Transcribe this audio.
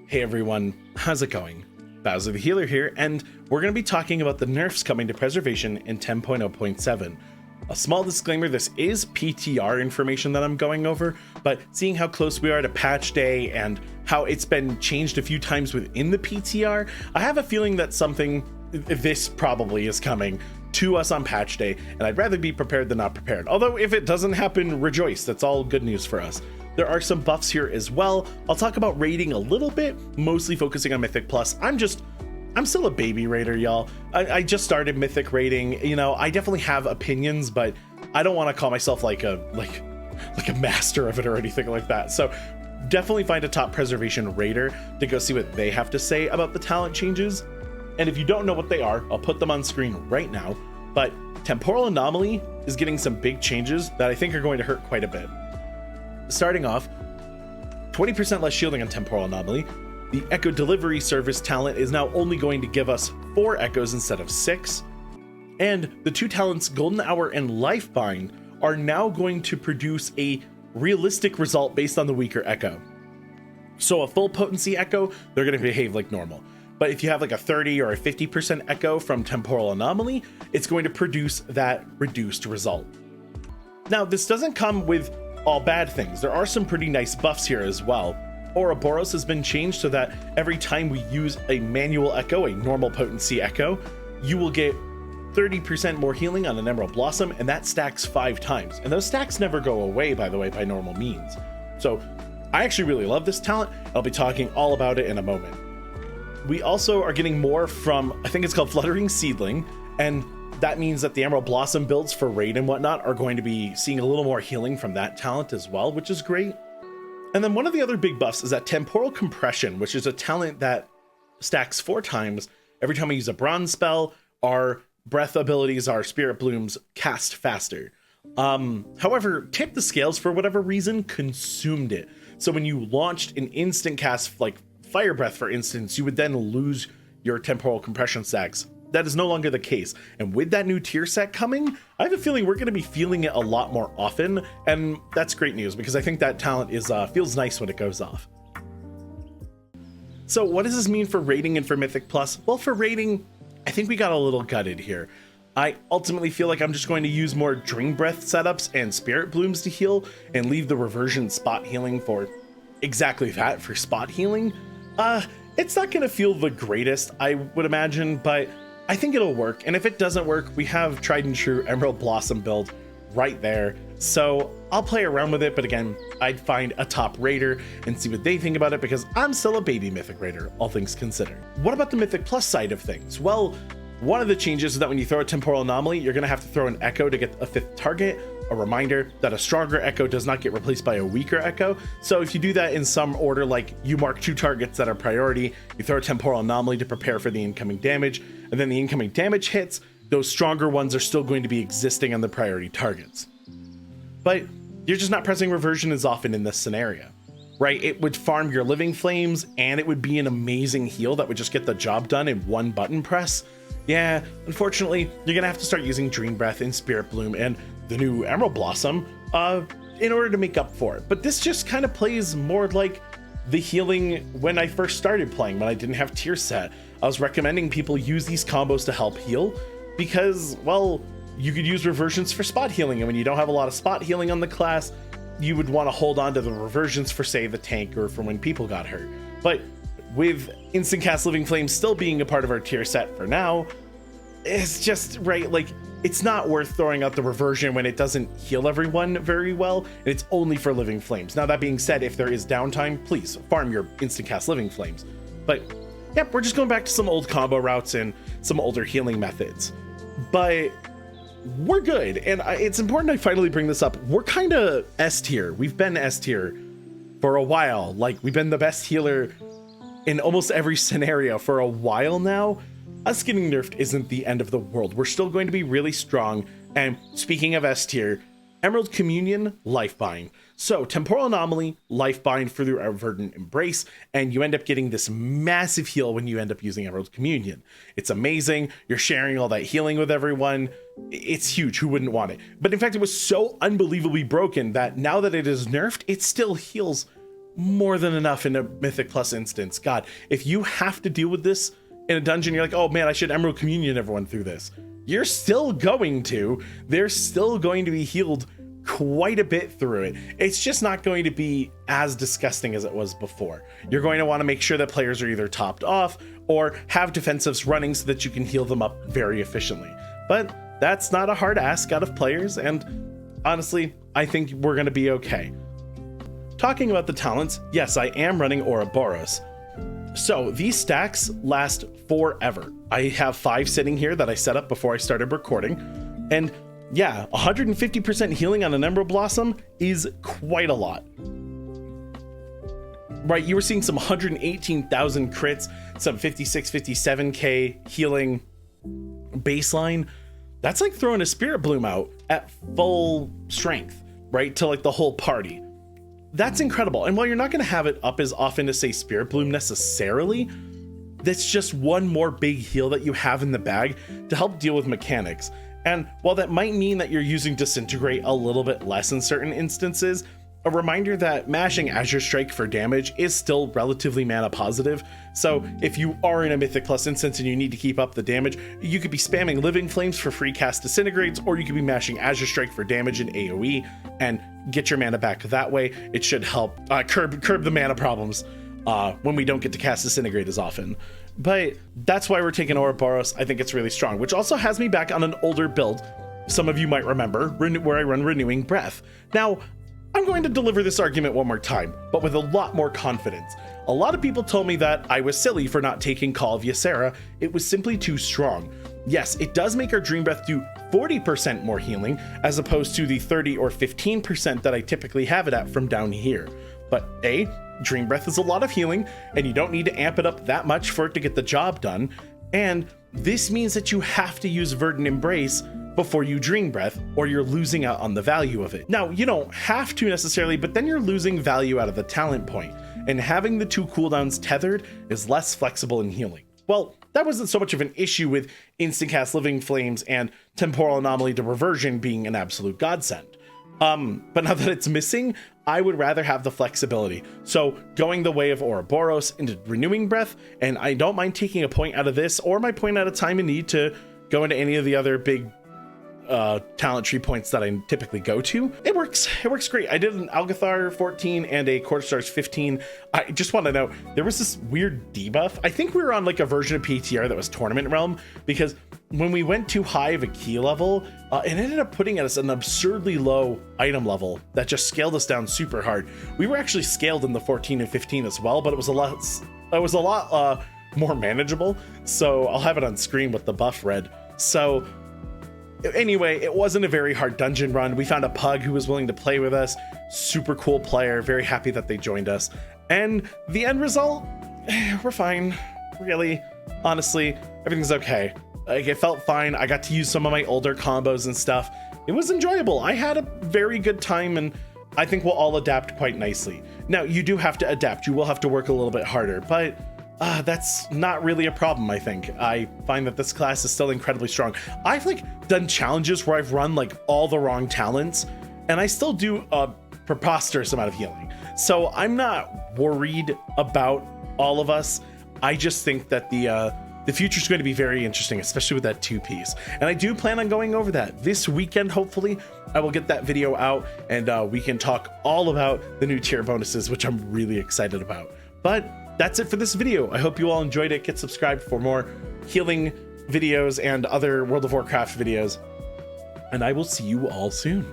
Hey everyone, how's it going? Bowser the Healer here, and we're going to be talking about the nerfs coming to Preservation in 10.0.7. A small disclaimer, this is PTR information that I'm going over, but seeing how close we are to patch day and how it's been changed a few times within the PTR, I have a feeling that this probably is coming to us on patch day, and I'd rather be prepared than not prepared. Although if it doesn't happen, rejoice, that's all good news for us. There are some buffs here as well. I'll talk about raiding a little bit, mostly focusing on Mythic Plus. I'm still a baby raider, y'all. I just started Mythic raiding. You know, I definitely have opinions, but I don't want to call myself like a master of it or anything like that. So definitely find a top preservation raider to go see what they have to say about the talent changes. And if you don't know what they are, I'll put them on screen right now. But Temporal Anomaly is getting some big changes that I think are going to hurt quite a bit. Starting off, 20% less shielding on Temporal Anomaly. The Echo Delivery Service talent is now only going to give us 4 echoes instead of 6. And the two talents Golden Hour and Lifebind are now going to produce a realistic result based on the weaker echo. So a full potency echo, they're going to behave like normal. But if you have like a 30 or a 50% echo from Temporal Anomaly, it's going to produce that reduced result. Now, this doesn't come with all bad things. There are some pretty nice buffs here as well. Ouroboros has been changed so that every time we use a manual echo, a normal potency echo, you will get 30% more healing on an Emerald Blossom, and that stacks 5 times. And those stacks never go away, by the way, by normal means. So I actually really love this talent. I'll be talking all about it in a moment. We also are getting more from, I think it's called Fluttering Seedling, and that means that the Emerald Blossom builds for raid and whatnot are going to be seeing a little more healing from that talent as well, which is great. And then one of the other big buffs is that Temporal Compression, which is a talent that stacks 4 times every time we use a bronze spell. Our breath abilities, our spirit blooms cast faster. However, Tip the Scales, for whatever reason, consumed it. So when you launched an instant cast like Fire Breath, for instance, you would then lose your Temporal Compression stacks. That is no longer the case. And with that new tier set coming, I have a feeling we're going to be feeling it a lot more often. And that's great news because I think that talent feels nice when it goes off. So what does this mean for raiding and for Mythic Plus? Well, for raiding, I think we got a little gutted here. I ultimately feel like I'm just going to use more Dream Breath setups and Spirit Blooms to heal and leave the reversion spot healing for exactly that, for spot healing. It's not going to feel the greatest, I would imagine, but I think it'll work. And if it doesn't work, we have tried and true Emerald Blossom build right there. So I'll play around with it, but again, I'd find a top raider and see what they think about it because I'm still a baby Mythic raider, all things considered. What about the Mythic Plus side of things? Well, one of the changes is that when you throw a Temporal Anomaly, you're going to have to throw an Echo to get a 5th target. A reminder that a stronger echo does not get replaced by a weaker echo. So if you do that in some order, like you mark 2 targets that are priority, you throw a Temporal Anomaly to prepare for the incoming damage, and then the incoming damage hits, those stronger ones are still going to be existing on the priority targets. But you're just not pressing reversion as often in this scenario, right? It would farm your living flames and it would be an amazing heal that would just get the job done in one button press. Yeah, unfortunately, you're gonna have to start using Dream Breath and Spirit Bloom and the new Emerald Blossom in order to make up for it. But this just kind of plays more like the healing when I first started playing, when I didn't have tier set. I was recommending people use these combos to help heal because, well, you could use reversions for spot healing, and when you don't have a lot of spot healing on the class, you would want to hold on to the reversions for, say, the tank or for when people got hurt. But with instant cast Living Flame still being a part of our tier set for now, it's just, right, like, it's not worth throwing out the reversion when it doesn't heal everyone very well, and it's only for Living Flames. Now, that being said, if there is downtime, please farm your instant cast Living Flames. But, yep, we're just going back to some old combo routes and some older healing methods. But we're good, and it's important I finally bring this up. We're kind of S tier. We've been S tier for a while. Like, we've been the best healer in almost every scenario for a while now. Us getting nerfed isn't the end of the world. We're still going to be really strong. And speaking of S tier, Emerald Communion, Lifebind. So Temporal Anomaly, Lifebind for the Verdant Embrace, and you end up getting this massive heal when you end up using Emerald Communion. It's amazing. You're sharing all that healing with everyone. It's huge. Who wouldn't want it? But in fact, it was so unbelievably broken that now that it is nerfed, it still heals more than enough in a Mythic Plus instance. God, if you have to deal with this in a dungeon, you're like, oh man, I should Emerald Communion everyone through this. You're still going to. They're still going to be healed quite a bit through it. It's just not going to be as disgusting as it was before. You're going to want to make sure that players are either topped off or have defensives running so that you can heal them up very efficiently. But that's not a hard ask out of players, and honestly, I think we're going to be okay. Talking about the talents, yes, I am running Ouroboros. So these stacks last forever. I have 5 sitting here that I set up before I started recording, and yeah, 150% healing on an Emerald Blossom is quite a lot. Right, you were seeing some 118,000 crits, some 56, 57k healing baseline. That's like throwing a Spirit Bloom out at full strength, right, to like the whole party. That's incredible. And while you're not going to have it up as often as say Spirit Bloom necessarily, that's just one more big heal that you have in the bag to help deal with mechanics. And while that might mean that you're using Disintegrate a little bit less in certain instances, a reminder that mashing Azure Strike for damage is still relatively mana positive. So if you are in a Mythic Plus instance and you need to keep up the damage, you could be spamming Living Flames for free cast Disintegrates, or you could be mashing Azure Strike for damage in AoE and get your mana back that way. It should help curb the mana problems when we don't get to cast Disintegrate as often. But that's why we're taking Ouroboros. I think it's really strong, which also has me back on an older build. Some of you might remember where I run Renewing Breath. Now, I'm going to deliver this argument one more time, but with a lot more confidence. A lot of people told me that I was silly for not taking Call of Ysera. It was simply too strong. Yes, it does make our Dream Breath do 40% more healing, as opposed to the 30 or 15% that I typically have it at from down here. But A, Dream Breath is a lot of healing, and you don't need to amp it up that much for it to get the job done. And this means that you have to use Verdant Embrace before you Dream Breath, or you're losing out on the value of it. Now, you don't have to necessarily, but then you're losing value out of the talent point, and having the 2 cooldowns tethered is less flexible in healing. Well, that wasn't so much of an issue with instant cast Living Flames and Temporal Anomaly to Reversion being an absolute godsend. But now that it's missing, I would rather have the flexibility. So going the way of Ouroboros into Renewing Breath, and I don't mind taking a point out of this or my point out of Time and Need to go into any of the other big talent tree points that I typically go to. It works great. I did an Algathar 14 and a Quarter Stars 15. I just want to know, there was this weird debuff. I think we were on like a version of PTR that was Tournament Realm, because when we went too high of a key level, it ended up putting us an absurdly low item level that just scaled us down super hard. We were actually scaled in the 14 and 15 as well, but it was a lot more manageable. So I'll have it on screen with the buff red. So anyway, it wasn't a very hard dungeon run. We found a pug who was willing to play with us. Super cool player. Very happy that they joined us. And the end result, we're fine. Really, honestly, everything's okay. Like, it felt fine. I got to use some of my older combos and stuff. It was enjoyable. I had a very good time, and I think we'll all adapt quite nicely. Now, you do have to adapt. You will have to work a little bit harder, but that's not really a problem, I think. I find that this class is still incredibly strong. I've like done challenges where I've run like all the wrong talents, and I still do a preposterous amount of healing. So I'm not worried about all of us. I just think that the future is going to be very interesting, especially with that 2-piece. And I do plan on going over that this weekend. Hopefully I will get that video out, and we can talk all about the new tier bonuses, which I'm really excited about. But that's it for this video. I hope you all enjoyed it. Get subscribed for more healing videos and other World of Warcraft videos. And I will see you all soon.